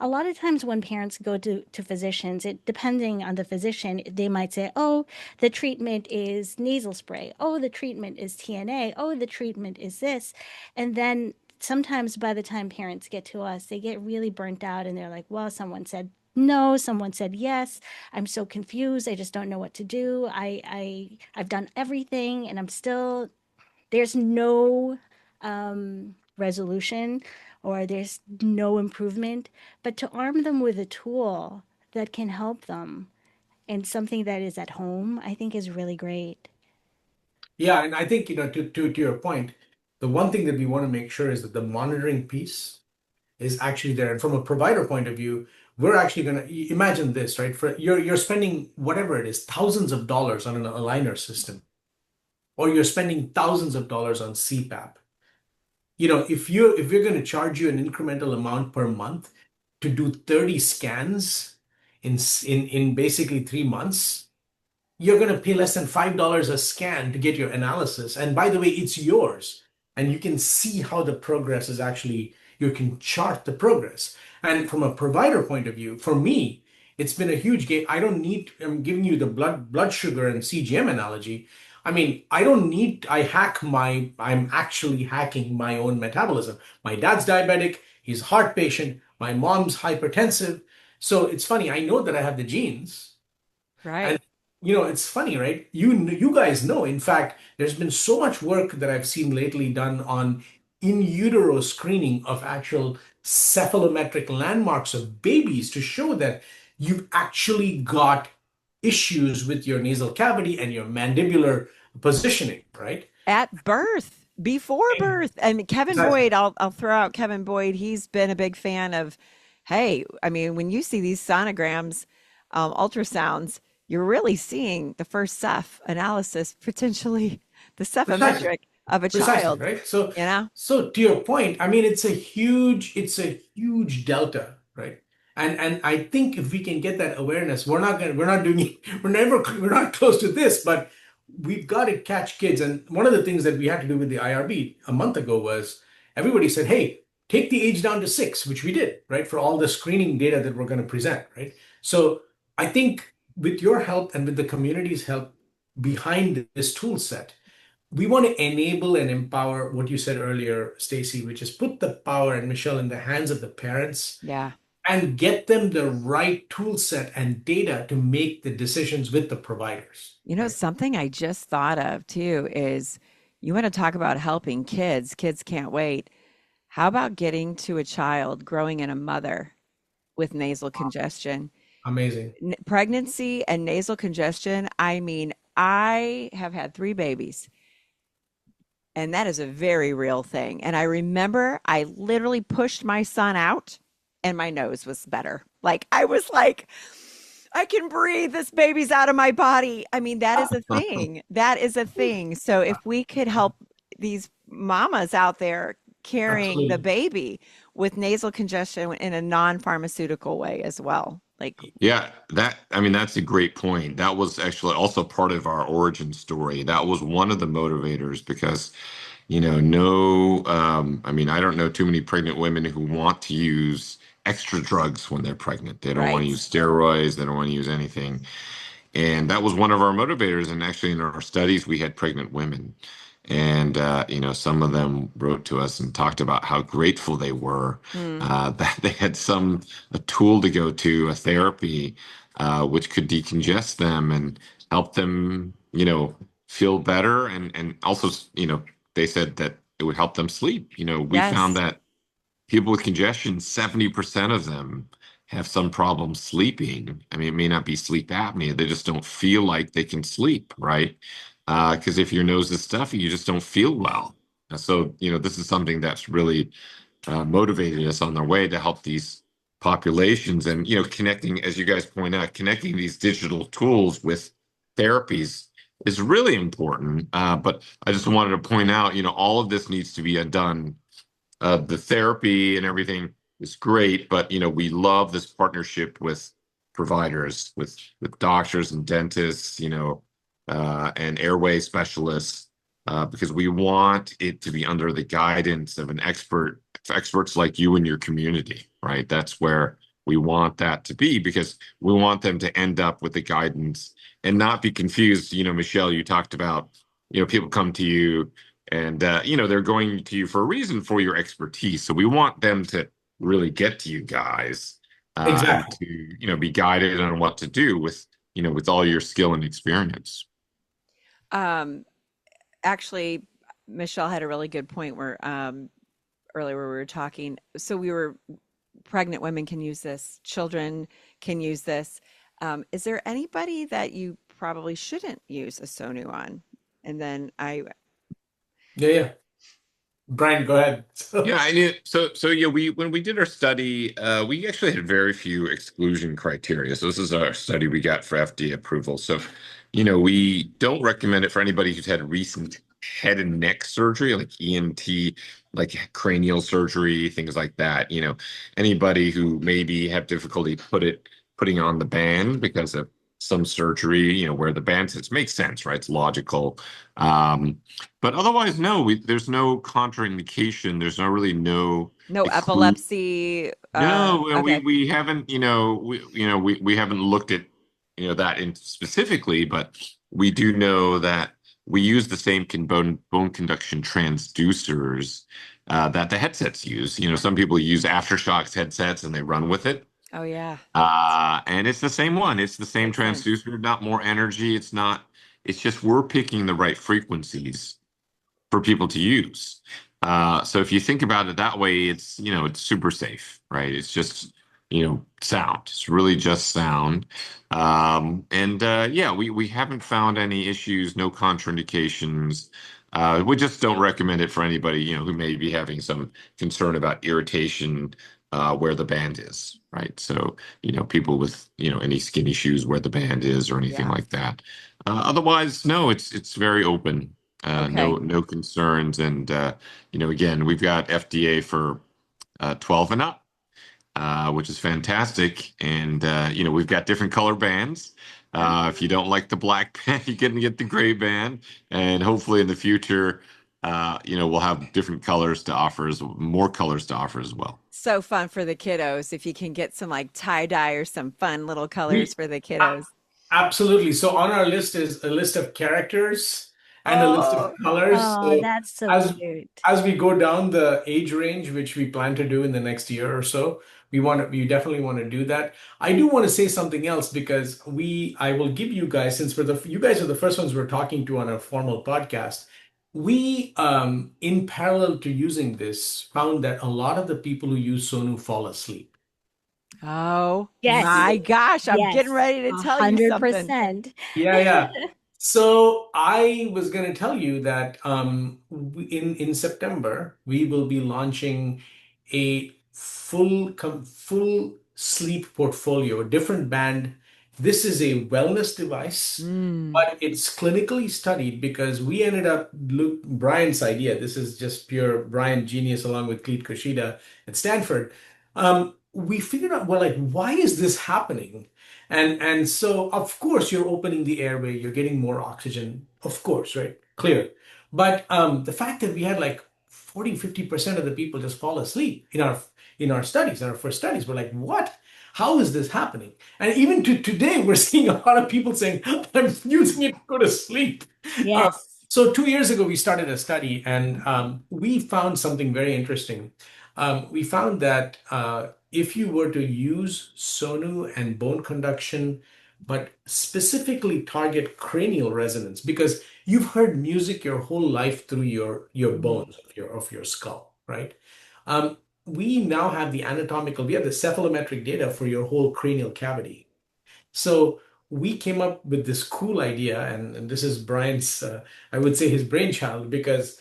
a lot of times when parents go to physicians, depending on the physician, they might say, oh, the treatment is nasal spray. Oh, the treatment is TNA. Oh, the treatment is this. And then sometimes by the time parents get to us, they get really burnt out and they're like, well, someone said no, someone said yes. I'm so confused. I just don't know what to do. I've done everything and I'm still, there's no resolution or there's no improvement, but to arm them with a tool that can help them and something that is at home, I think is really great. Yeah, and I think, to your point, the one thing that we want to make sure is that the monitoring piece is actually there. And from a provider point of view, we're actually going to imagine this, right? For you're spending whatever it is, thousands of dollars on an aligner system, or you're spending thousands of dollars on CPAP. If we're going to charge you an incremental amount per month to do 30 scans in basically 3 months, you're going to pay less than $5 a scan to get your analysis. And by the way, it's yours. And you can see how the progress is actually, you can chart the progress. And from a provider point of view, for me, it's been a huge game. I'm giving you the blood sugar and CGM analogy. I mean, I'm actually hacking my own metabolism. My dad's diabetic, he's a heart patient, my mom's hypertensive. So it's funny, I know that I have the genes. Right. And it's funny, right? You guys know, in fact, there's been so much work that I've seen lately done on in utero screening of actual cephalometric landmarks of babies to show that you've actually got issues with your nasal cavity and your mandibular positioning, right? At birth, before birth. And Kevin Exactly. Boyd, I'll throw out Kevin Boyd. He's been a big fan of, hey, I mean, when you see these sonograms, ultrasounds, you're really seeing the first Ceph analysis, potentially the Precisely. Cephometric of a Precisely, child, right? So, you know? so to your point, I mean, it's a huge delta, right? And I think if we can get that awareness, we're not doing it, we're not close to this, but we've got to catch kids. And one of the things that we had to do with the IRB a month ago was everybody said, hey, take the age down to 6, which we did, right? For all the screening data that we're going to present, right? So I think with your help and with the community's help behind this tool set, we want to enable and empower what you said earlier, Stacy, which is put the power, and Michelle, in the hands of the parents Yeah. and get them the right tool set and data to make the decisions with the providers. You know, Right? something I just thought of too is you want to talk about helping kids. Kids can't wait. How about getting to a child growing in a mother with nasal congestion? Amazing. Pregnancy and nasal congestion. I mean, I have had 3 babies, and that is a very real thing. And I remember I literally pushed my son out, and my nose was better. Like, I was like, I can breathe. This baby's out of my body. I mean, that is a thing. That is a thing. So if we could help these mamas out there carrying the Absolutely. baby with nasal congestion in a non-pharmaceutical way as well. Like, Yeah, I mean, that's a great point. That was actually also part of our origin story. That was one of the motivators because, no, I mean, I don't know too many pregnant women who want to use extra drugs when they're pregnant. They don't want to right. use steroids. They don't want to use anything. And that was one of our motivators. And actually, in our studies, we had pregnant women. And, some of them wrote to us and talked about how grateful they were Mm, that they had a tool to go to, a therapy, which could decongest them and help them, feel better. And also, they said that it would help them sleep. We found yes. that people with congestion, 70% of them have some problem sleeping. I mean, it may not be sleep apnea. They just don't feel like they can sleep, right? Because if your nose is stuffy, you just don't feel well. So, this is something that's really motivated us on their way to help these populations and, connecting, as you guys point out, connecting these digital tools with therapies is really important. But I just wanted to point out, all of this needs to be done. The therapy and everything is great, but we love this partnership with providers, with doctors and dentists, and airway specialists, because we want it to be under the guidance of experts like you and your community, right? That's where we want that to be because we want them to end up with the guidance and not be confused. Michelle, you talked about, people come to you and they're going to you for a reason for your expertise. So we want them to really get to you guys and Exactly. to be guided on what to do with all your skill and experience. Um, Actually, Michelle had a really good point where earlier where we were talking. So we were pregnant women can use this, children can use this. Is there anybody that you probably shouldn't use a Sonu on? And then Yeah, yeah. Brian, go ahead. Yeah, I knew. So yeah, we when we did our study, we actually had very few exclusion criteria. So this is our study we got for FDA approval. So, we don't recommend it for anybody who's had recent head and neck surgery, like ENT, like cranial surgery, things like that. Anybody who maybe have difficulty putting on the band because of some surgery, where the band sits makes sense, right? It's logical. Um, but otherwise, no, there's no contraindication. There's no no exclusion. epilepsy. No, and we Okay. we haven't, we haven't looked at, that in specifically, but we do know that we use the same bone conduction transducers that the headsets use. Some people use aftershocks headsets and they run with it. Oh yeah, And it's the same one. It's the same makes sense. transducer, not more energy. It's just we're picking the right frequencies for people to use. So if you think about it that way, it's super safe, right? It's just, sound. It's really just sound. And yeah, we haven't found any issues, no contraindications. We just don't recommend it for anybody, who may be having some concern about irritation where the band is, right? So, people with, any skinny shoes where the band is or anything Yeah. like that. Otherwise, no, it's very open. Okay. No concerns. And, again, we've got FDA for 12 and up, which is fantastic. And, we've got different color bands. If you don't like the black band, you can get the gray band. And hopefully in the future, we'll have different colors to offer, more colors to offer as well. So fun for the kiddos if you can get some like tie dye or some fun little colors We for the kiddos. absolutely. So on our list is a list of characters and a list of Oh, colors. Oh, So that's so as cute. as we go down the age range, which we plan to do in the next year or so, we definitely want to do that. I do want to say something else because I will give you guys, since you guys are the first ones we're talking to on a formal podcast. We, in parallel to using this, found that a lot of the people who use Sonu fall asleep. oh Yes, my gosh, I'm getting yes, ready to tell you something. 100%. Yeah, yeah. So I was going to tell you that in September we will be launching a full sleep portfolio, a different band. This is a wellness device, Mm. but it's clinically studied because we ended up Brian's idea. This is just pure Brian genius along with Cleet Kushida at Stanford. We figured out, well, like, why is this happening? And so of course you're opening the airway, you're getting more oxygen, of course, right? Clear. But the fact that we had like 40-50% of the people just fall asleep in our studies, in our first studies, we're like, what? How is this happening? And even to today, we're seeing a lot of people saying, I'm using it to go to sleep. Uh, Yes. so 2 years ago, we started a study and we found something very interesting. We found that if you were to use Sonu and bone conduction, but specifically target cranial resonance, because you've heard music your whole life through your Mhm. bones of your skull, right? Um, we now have we have the cephalometric data for your whole cranial cavity. So we came up with this cool idea, and this is Brian's, I would say his brainchild, because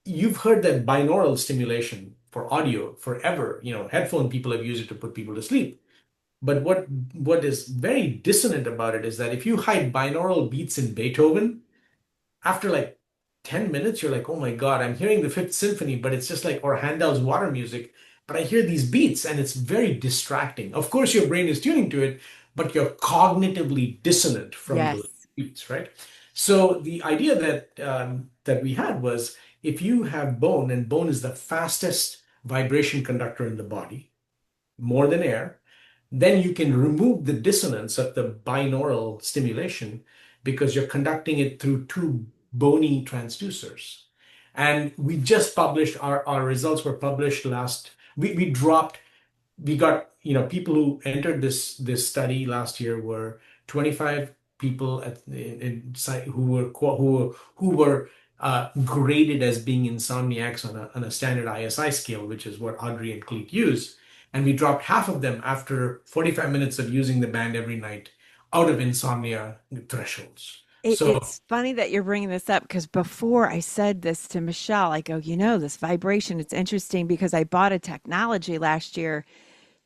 you've heard that binaural stimulation for audio forever. Headphone people have used it to put people to sleep. But what is very dissonant about it is that if you hide binaural beats in Beethoven, after like 10 minutes, you're like, oh my God, I'm hearing the Fifth Symphony, but it's just like, or Handel's water music, but I hear these beats and it's very distracting. Of course, your brain is tuning to it, but you're cognitively dissonant from those Yes. beats, right? So the idea that we had was if you have bone, and bone is the fastest vibration conductor in the body, more than air, then you can remove the dissonance of the binaural stimulation because you're conducting it through two bony transducers. And we just published our results were published we dropped we got people who entered this study last year were 25 people who were graded as being insomniacs on a standard ISI scale, which is what Audrey and Cleet use. And we dropped half of them after 45 minutes of using the band every night out of insomnia thresholds. So It's funny that you're bringing this up because before I said this to Michelle, I go, this vibration, it's interesting because I bought a technology last year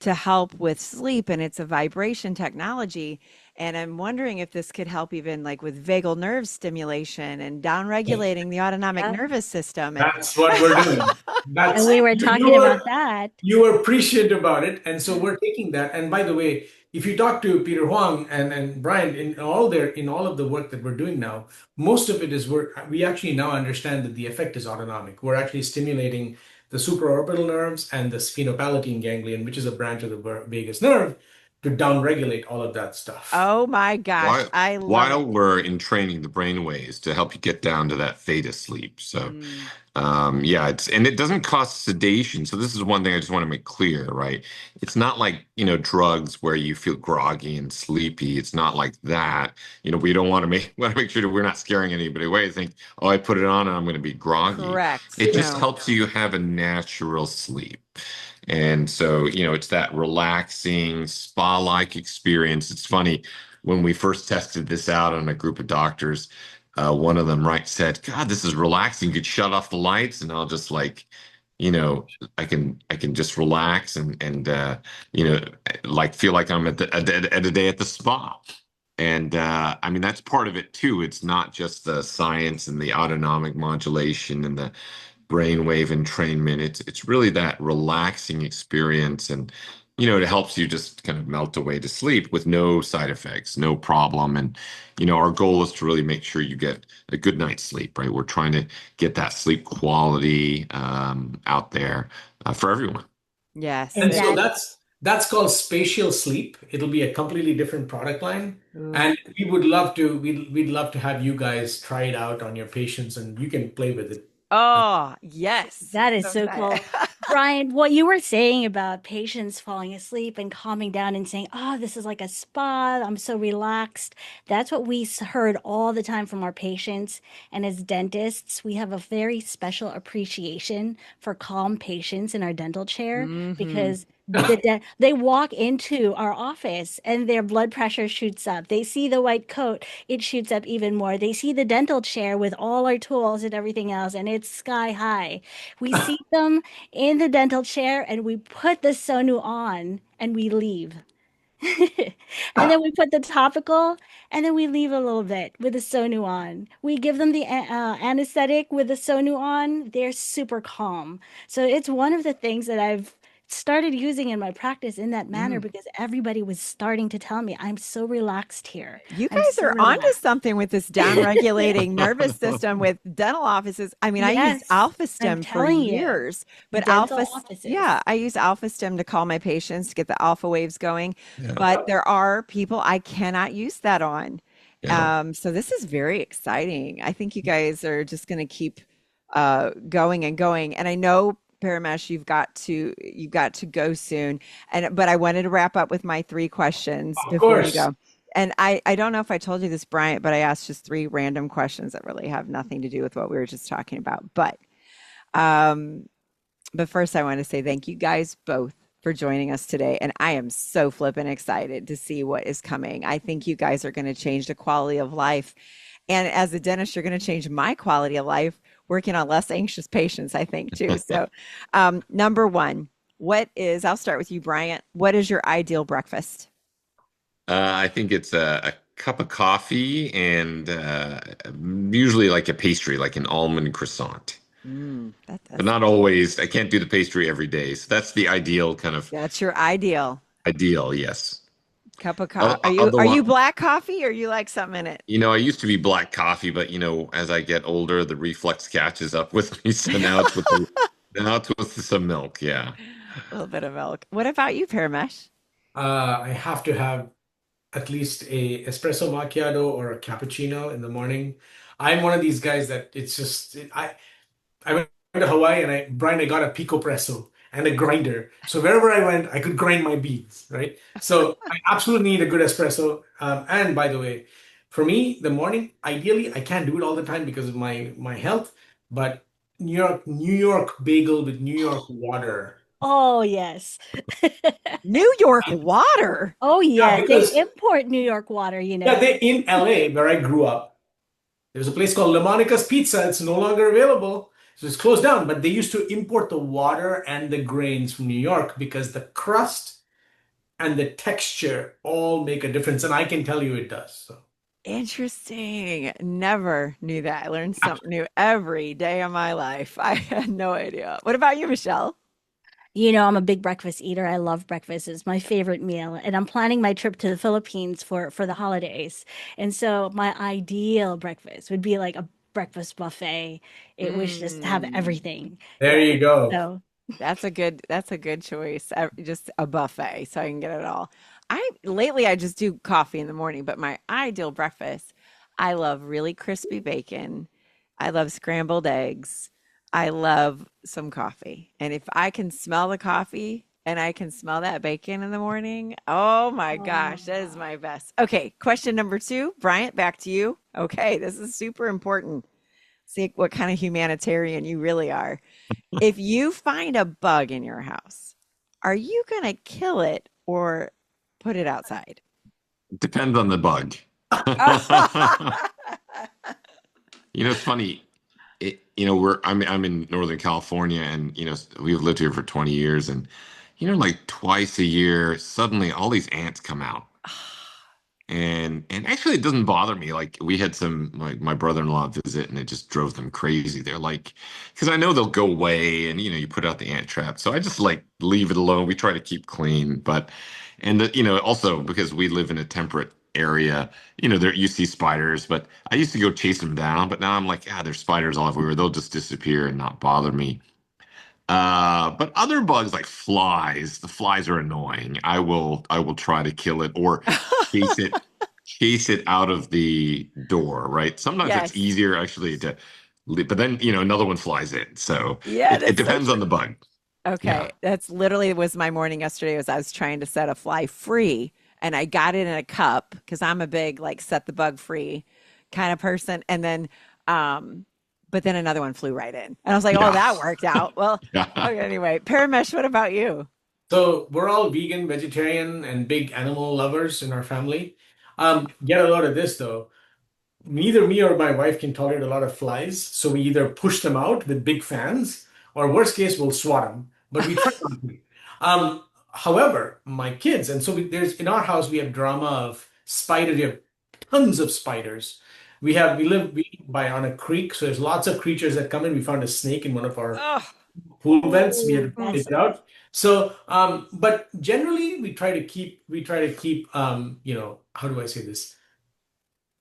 to help with sleep and it's a vibration technology. And I'm wondering if this could help even like with vagal nerve stimulation and down regulating the autonomic Yep. nervous system. And that's what we're doing. And That's we were you talking were about that. you were prescient about it, and so we're taking that. And by the way, if you talk to Peter Huang and Brian in all of the work that we're doing now, most of it is we actually now understand that the effect is autonomic. We're actually stimulating the supraorbital nerves and the sphenopalatine ganglion, which is a branch of the vagus nerve, to downregulate all of that stuff. oh my gosh, While I love it. while we're in training the brain waves to help you get down to that theta sleep. So Mm, yeah, it doesn't cost sedation. So this is one thing I just want to make clear, right? It's not like, drugs where you feel groggy and sleepy. It's not like that. We don't want to make sure that we're not scaring anybody away. Think, oh, I put it on and I'm going to be groggy. correct. It just No. helps you have a natural sleep. And so, it's that relaxing spa-like experience. It's funny when we first tested this out on a group of doctors, one of them said, God, this is relaxing. You could shut off the lights and I'll just like I can just relax and like feel like I'm at a day at the spa. And I mean, that's part of it too. It's not just the science and the autonomic modulation and the brainwave entrainment. It's really that relaxing experience, and it helps you just kind of melt away to sleep with no side effects, no problem. And our goal is to really make sure you get a good night's sleep, right? We're trying to get that sleep quality out there for everyone. Yes. And And so that that's called spatial sleep. It'll be a completely different product line. Ooh. And we'd love to have you guys try it out on your patients and you can play with it. Oh, yes. That is So so excited. cool. Brian, what you were saying about patients falling asleep and calming down and saying, "Oh, this is like a spa. I'm so relaxed." That's what we heard all the time from our patients. And as dentists, we have a very special appreciation for calm patients in our dental chair Hmm. because they walk into our office and their blood pressure shoots up. They see the white coat, it shoots up even more. They see the dental chair with all our tools and everything else, and it's sky high. We see them in the dental chair and we put the Sonu on and we leave. And then we put the topical and then we leave a little bit with the Sonu on. We give them the anesthetic with the Sonu on. They're super calm. So it's one of the things that I've started using in my practice in that manner Mm. because everybody was starting to tell me, I'm so relaxed here. You I'm guys so are onto relaxed. something with this down-regulating nervous system with dental offices. I mean, I used Yes, Alpha I'm Stim for telling you, years, but dental yeah, offices. I use Alpha Stim to call my patients to get the alpha waves going. Yeah. But there are people I cannot use that on. Yeah. So this is very exciting. I think you guys are just going to keep going and going. And I know Paramesh, you've got to go soon. But I wanted to wrap up with my three questions Of before you course. go. And I don't know if I told you this, Bryant, but I asked just three random questions that really have nothing to do with what we were just talking about. Um, but first, I want to say thank you guys both for joining us today. And I am so flippin' excited to see what is coming. I think you guys are going to change the quality of life. And as a dentist, you're going to change my quality of life working on less anxious patients, I think, too. So, number one, I'll start with you, Bryant. What is your ideal breakfast? I think it's a cup of coffee and usually like a pastry, like an almond croissant. That But does. not always. I can't do the pastry every day. So that's the ideal kind of That's your ideal ideal, yes. cup of coffee. Are you Otherwise, black coffee or you like something in it? I used to be black coffee, but as I get older, the reflex catches up with me. So now it's with some milk. Yeah. A little bit of milk. What about you, Paramesh? I have to have at least a espresso macchiato or a cappuccino in the morning. I'm one of these guys that it's just I went to Hawaii and Brian, I got a Pico Presso and a grinder. So wherever I went, I could grind my beans, right? So I absolutely need a good espresso. And by the way, for me, the morning, ideally, I can't do it all the time because of my health, but New York bagel with New York water. Oh, yes. New York water. Oh, Yeah, yes. They because import New York water, you yeah, know. they in LA where I grew up. There's a place called Lamonica's Pizza. It's no longer available. So it's closed down. But they used to import the water and the grains from New York because the crust and the texture all make a difference. And I can tell you it does. So Interesting. Never knew that. I learned something new every day of my life. I had no idea. What about you, Michelle? You know, I'm a big breakfast eater. I love breakfast. It's my favorite meal. And I'm planning my trip to the Philippines for the holidays. And so my ideal breakfast would be like a breakfast buffet. It was just have Mm, everything. there Yeah. you go. So that's a good choice. Just a buffet so I can get it all. I just do coffee in the morning, but my ideal breakfast, I love really crispy bacon. I love scrambled eggs. I love some coffee. And if I can smell the coffee and I can smell that bacon in the morning, oh my gosh, that is oh, my best. Okay, question number two, Bryant, back to you. Okay, this is super important. See what kind of humanitarian you really are. If you find a bug in your house, are you going to kill it or put it outside? Depends on the bug. It's funny. I'm in Northern California, and we've lived here for 20 years, and like twice a year, suddenly all these ants come out. And actually, it doesn't bother me. Like, we had some my brother-in-law visit, and it just drove them crazy. They're like, because I know they'll go away, and you put out the ant trap, so I just like leave it alone. We try to keep clean, but also because we live in a temperate area, there you see spiders, but I used to go chase them down, but now I'm like, there's spiders all everywhere. They'll just disappear and not bother me. But other bugs like flies, the flies are annoying. I will try to kill it or chase it chase it out of the door, right? Sometimes it's Yes. easier actually but then another one flies in. So Yeah, it that's so depends on the true. bug. Okay, Yeah. that's literally was my morning yesterday was I was trying to set a fly free and I got it in a cup because I'm a big like set the bug free kind of person. And then but then another one flew right in. And I was like, oh, Yeah. that worked out. Well, Yeah. okay, anyway, Paramesh, what about you? So we're all vegan, vegetarian, and big animal lovers in our family. Get a load of this though. Neither me or my wife can tolerate a lot of flies, so we either push them out with big fans, or worst case, we'll swat them. But we try not to. However, my kids, and so there's in our house we have drama of spiders. We have tons of spiders. We live by on a creek, so there's lots of creatures that come in. We found a snake in one of our Oh, pool vents. We Oh, had to that's take it out. So, but generally, we try to keep, how do I say this?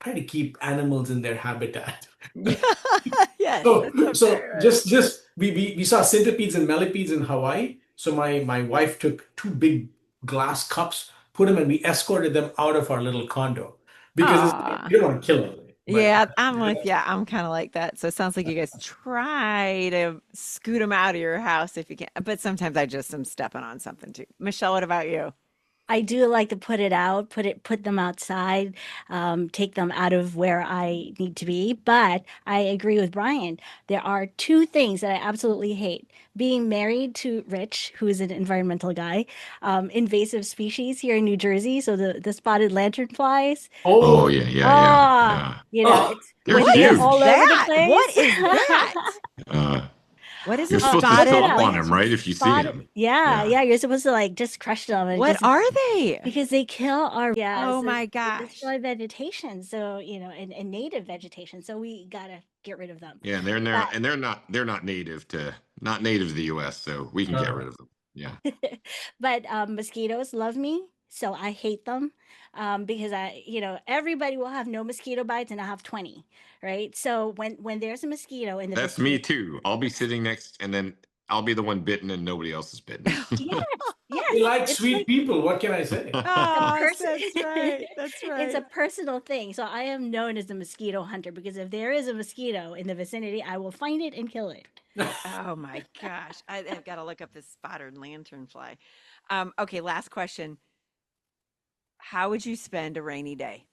Try to keep animals in their habitat. yeah. Yes, So, that's a so fair. just we saw centipedes and millipedes in Hawaii. So my wife took two big glass cups, put them, and we escorted them out of our little condo because Ah. you don't want to kill them. But Yeah, I'm with you. I'm kind of like that. So it sounds like you guys try to scoot them out of your house if you can. But sometimes I just am stepping on something too. Michelle, what about you? I do like to put it out, put them outside, take them out of where I need to be. But I agree with Brian. There are two things that I absolutely hate. Being married to Rich, who is an environmental guy, invasive species here in New Jersey. So the spotted lanternflies. Oh, oh, yeah, yeah, yeah, Ah, yeah. oh, it's They're when What they're is all huge. over the that? What place. is that? Uh, What is a you're supposed to Look spotted it stomp up. on them, right? lantern? If you see Spotted. them. Yeah, Yeah. yeah. You're supposed to like just crush them and What just are they? because they kill our yeah, Oh so my they gosh. destroy vegetation. So, and native vegetation. So we gotta get rid of them. Yeah, and they're now But and they're not native to the US, so we can get uh, rid of them. Yeah. but mosquitoes love me, so I hate them. Because everybody will have no mosquito bites and I have 20, right? So when there's a mosquito in the That's me vicinity, too. I'll be sitting next, and then I'll be the one bitten and nobody else is bitten. yes, we yes, like it's sweet like people. What can I say? it's a Oh, person that's right. That's it's a right. personal thing. So I am known as the mosquito hunter because if there is a mosquito in the vicinity, I will find it and kill it. Oh my gosh. I've got to look up this spotted lanternfly. Okay, last question. How would you spend a rainy day,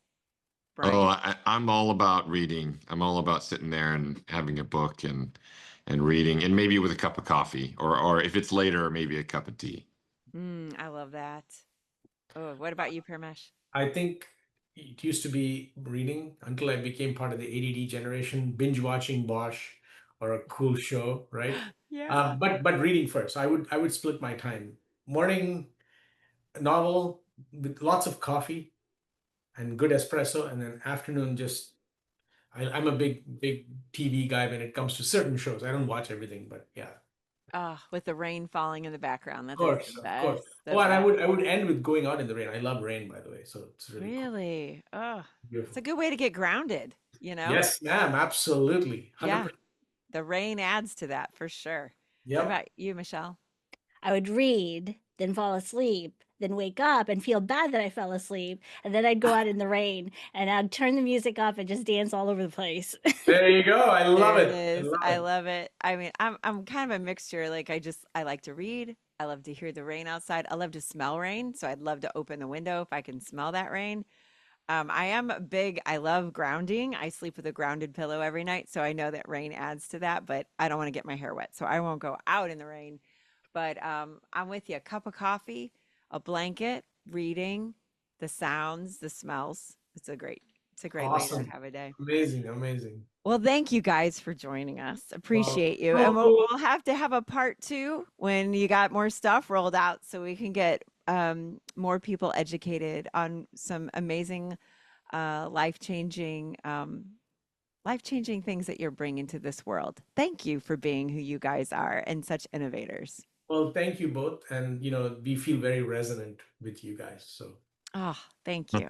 Oh, Brian? I'm all about reading. I'm all about sitting there and having a book and reading, and maybe with a cup of coffee, or if it's later, maybe a cup of tea. I love that. Oh, what about you, Parmesh? I think it used to be reading until I became part of the ADD generation, binge watching Bosch or a cool show, right? Yeah. But reading first. I would split my time. Morning novel with lots of coffee and good espresso, and then afternoon just I'm a big TV guy when it comes to certain shows. I don't watch everything, but yeah, With the rain falling in the background. of That is course, the of course. best. The Oh, and I best. would I would end with going out in the rain. I love rain, by the way, so it's really cool. Really? Oh, it's a Beautiful. good way to get grounded, you know? Yes, ma'am, absolutely. Yeah. 100%. The rain adds to that for sure. What Yep. about you, Michelle? I would read, then fall asleep, then wake up and feel bad that I fell asleep, and then I'd go out in the rain and I'd turn the music up and just dance all over the place. There you go. I love There it it. I is. love I it. love it. I mean, I'm kind of a mixture. Like I like to read. I love to hear the rain outside. I love to smell rain, so I'd love to open the window if I can smell that rain. I am a big, I love grounding. I sleep with a grounded pillow every night, so I know that rain adds to that, but I don't want to get my hair wet, so I won't go out in the rain. But I'm with you. A cup of coffee, a blanket, reading, the sounds, the smells. It's a great, It's a great way Awesome. to have a day. Amazing, amazing. Well, thank you guys for joining us. Appreciate you. so And cool. we'll have to have a part 2 when you got more stuff rolled out so we can get more people educated on some amazing, life-changing things that you're bringing to this world. Thank you for being who you guys are and such innovators. Well, thank you both. And, we feel very resonant with you guys. So Oh, thank you.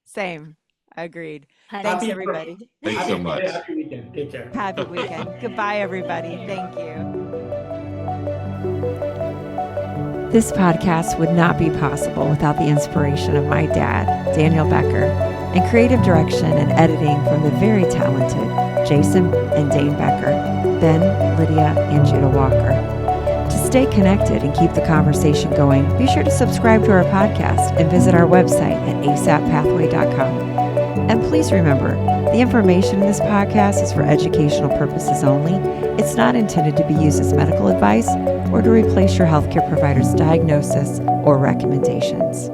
Same. Agreed. Happy Thanks, Happy everybody. Thanks so happy much. Friday, happy weekend. Take care. Happy weekend. Goodbye, everybody. Thank you. This podcast would not be possible without the inspiration of my dad, Daniel Becker, and creative direction and editing from the very talented Jason and Dane Becker, Ben, Lydia, and Judah Walker. To stay connected and keep the conversation going, be sure to subscribe to our podcast and visit our website at asappathway.com. And please remember, the information in this podcast is for educational purposes only. It's not intended to be used as medical advice or to replace your healthcare provider's diagnosis or recommendations.